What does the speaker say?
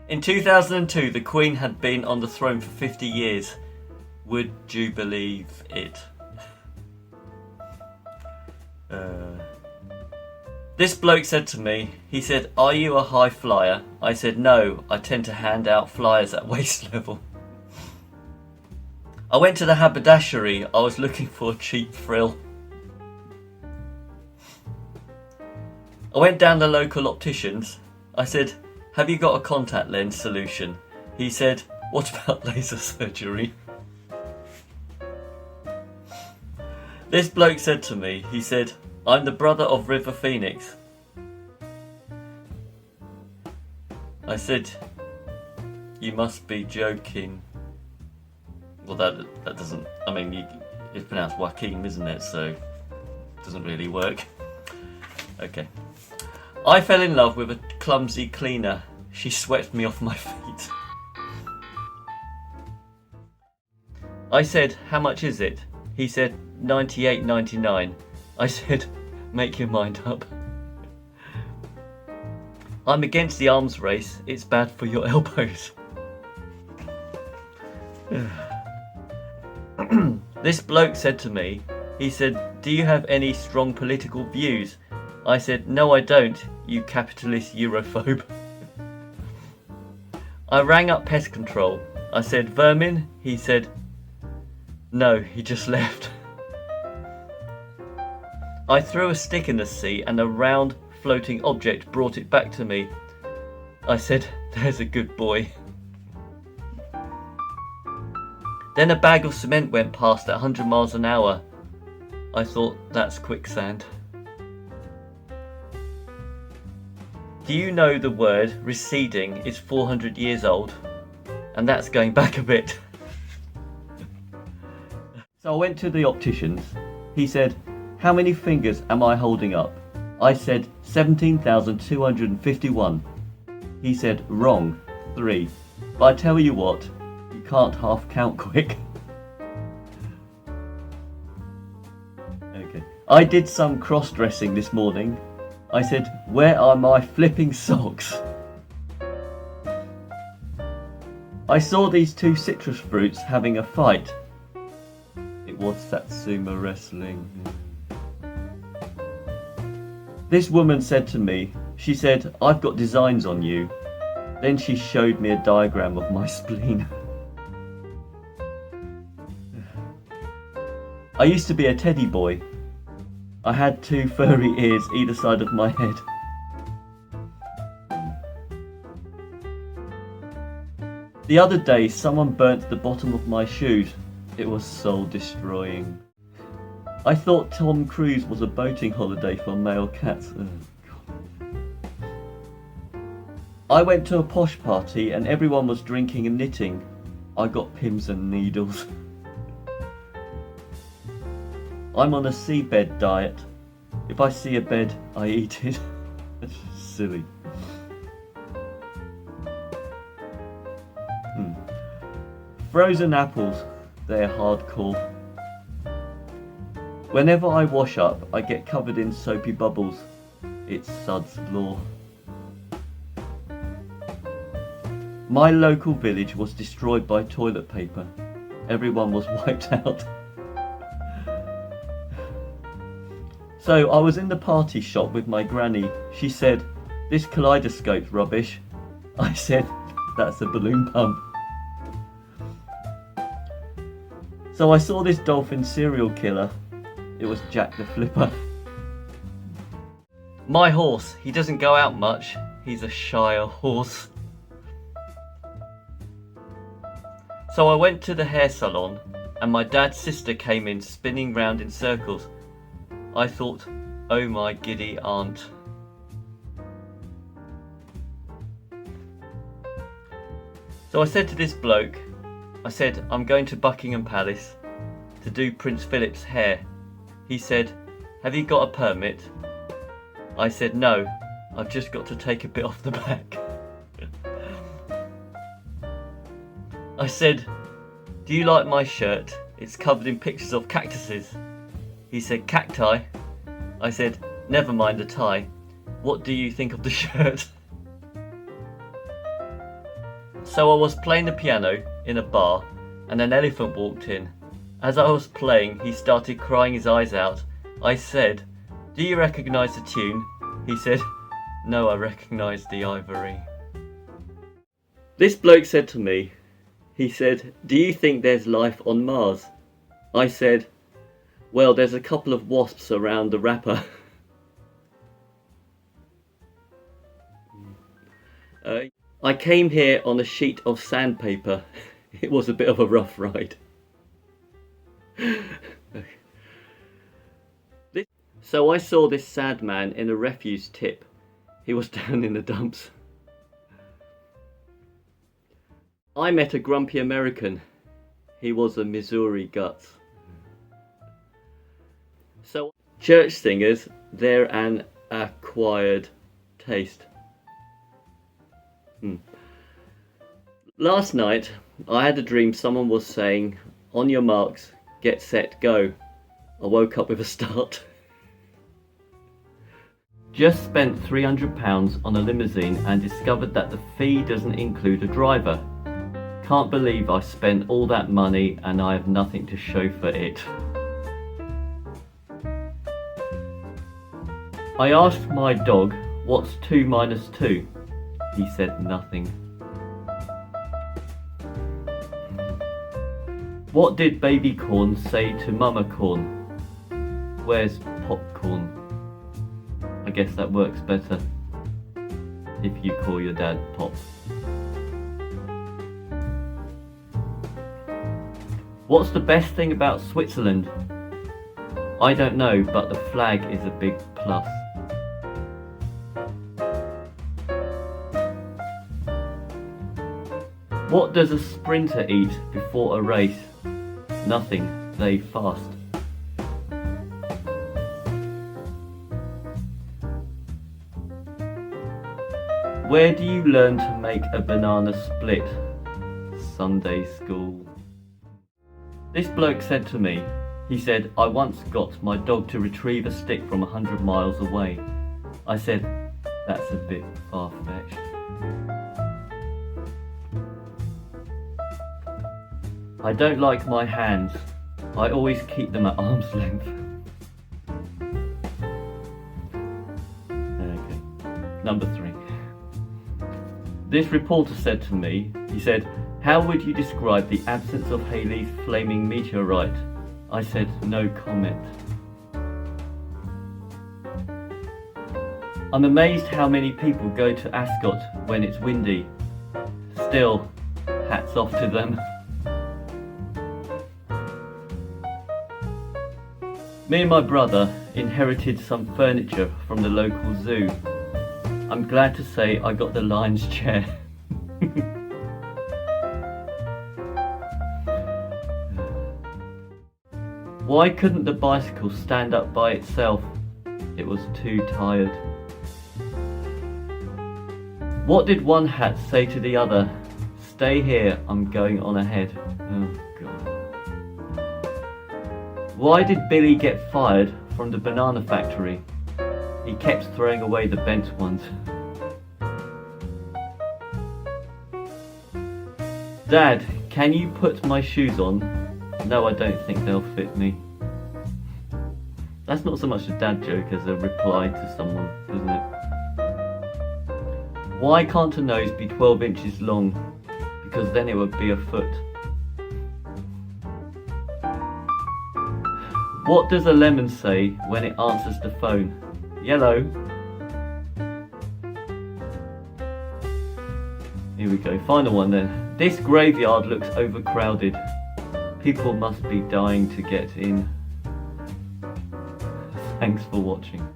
In 2002, the Queen had been on the throne for 50 years. Would you believe it? This bloke said to me, he said, "Are you a high flyer?" I said, "No, I tend to hand out flyers at waist level." I went to the haberdashery. I was looking for a cheap frill. I went down the local opticians. I said, "Have you got a contact lens solution?" He said, "What about laser surgery?" This bloke said to me, he said, "I'm the brother of River Phoenix." I said, "You must be joking." Well, that doesn't, I mean, it's pronounced Joaquin, isn't it? So, it doesn't really work. Okay. I fell in love with a clumsy cleaner. She swept me off my feet. I said, "How much is it?" He said, $98.99. I said, "Make your mind up." I'm against the arms race. It's bad for your elbows. This bloke said to me, he said, "Do you have any strong political views?" I said, "No, I don't, you capitalist Europhobe." I rang up pest control. I said, "Vermin?" He said, "No, he just left." I threw a stick in the sea and a round floating object brought it back to me. I said, "There's a good boy." Then a bag of cement went past at 100 miles an hour. I thought, that's quicksand. Do you know the word receding is 400 years old? And that's going back a bit. So I went to the opticians. He said, "How many fingers am I holding up?" I said, 17,251. He said, "Wrong, 3. But I tell you what, you can't half count quick." Okay. I did some cross-dressing this morning. I said, "Where are my flipping socks?" I saw these 2 citrus fruits having a fight. It was Satsuma wrestling. This woman said to me, she said, "I've got designs on you." Then she showed me a diagram of my spleen. I used to be a teddy boy. I had 2 furry ears either side of my head. The other day, someone burnt the bottom of my shoes. It was soul destroying. I thought Tom Cruise was a boating holiday for male cats. Oh, God. I went to a posh party and everyone was drinking and knitting. I got pins and needles. I'm on a seabed diet. If I see a bed, I eat it. That's silly. Frozen apples, they're hardcore. Whenever I wash up, I get covered in soapy bubbles. It's Sud's law. My local village was destroyed by toilet paper. Everyone was wiped out. So I was in the party shop with my granny. She said, "This kaleidoscope's rubbish." I said, "That's a balloon pump." So I saw this dolphin serial killer. It was Jack the Flipper. My horse, he doesn't go out much. He's a Shire horse. So I went to the hair salon and my dad's sister came in spinning round in circles. I thought, oh my giddy aunt. So I said to this bloke, I said, "I'm going to Buckingham Palace to do Prince Philip's hair." He said, "Have you got a permit?" I said, "No, I've just got to take a bit off the back." I said, "Do you like my shirt? It's covered in pictures of cactuses." He said, "Cacti?" I said, "Never mind the tie. What do you think of the shirt?" So I was playing the piano in a bar and an elephant walked in. As I was playing, he started crying his eyes out. I said, "Do you recognise the tune?" He said, "No, I recognise the ivory." This bloke said to me, he said, "Do you think there's life on Mars?" I said, "Well, there's a couple of wasps around the wrapper." I came here on a sheet of sandpaper. It was a bit of a rough ride. So I saw this sad man in a refuse tip. He was down in the dumps. I met a grumpy American. He was a Missouri guts. So church singers, they're an acquired taste. Last night I had a dream someone was saying, "On your marks, get set, go." I woke up with a start. Just spent £300 on a limousine and discovered that the fee doesn't include a driver. Can't believe I spent all that money and I have nothing to show for it. I asked my dog, "What's 2 minus 2? He said nothing. What did baby corn say to mama corn? Where's popcorn? I guess that works better if you call your dad Pop. What's the best thing about Switzerland? I don't know, but the flag is a big plus. What does a sprinter eat before a race? Nothing, they fast. Where do you learn to make a banana split? Sunday school. This bloke said to me, he said, "I once got my dog to retrieve a stick from 100 miles away." I said, "That's a bit far-fetched." I don't like my hands. I always keep them at arm's length. Okay. Number 3. This reporter said to me, he said, "How would you describe the absence of Halley's flaming meteorite?" I said, "No comment." I'm amazed how many people go to Ascot when it's windy. Still, hats off to them. Me and my brother inherited some furniture from the local zoo. I'm glad to say I got the lion's chair. Why couldn't the bicycle stand up by itself? It was too tired. What did one hat say to the other? "Stay here, I'm going on ahead." Oh God. Why did Billy get fired from the banana factory? He kept throwing away the bent ones. Dad, can you put my shoes on? No, I don't think they'll fit me. That's not so much a dad joke as a reply to someone, isn't it? Why can't a nose be 12 inches long? Because then it would be a foot. What does a lemon say when it answers the phone? Yellow. Here we go, final one then. This graveyard looks overcrowded. People must be dying to get in. Thanks for watching.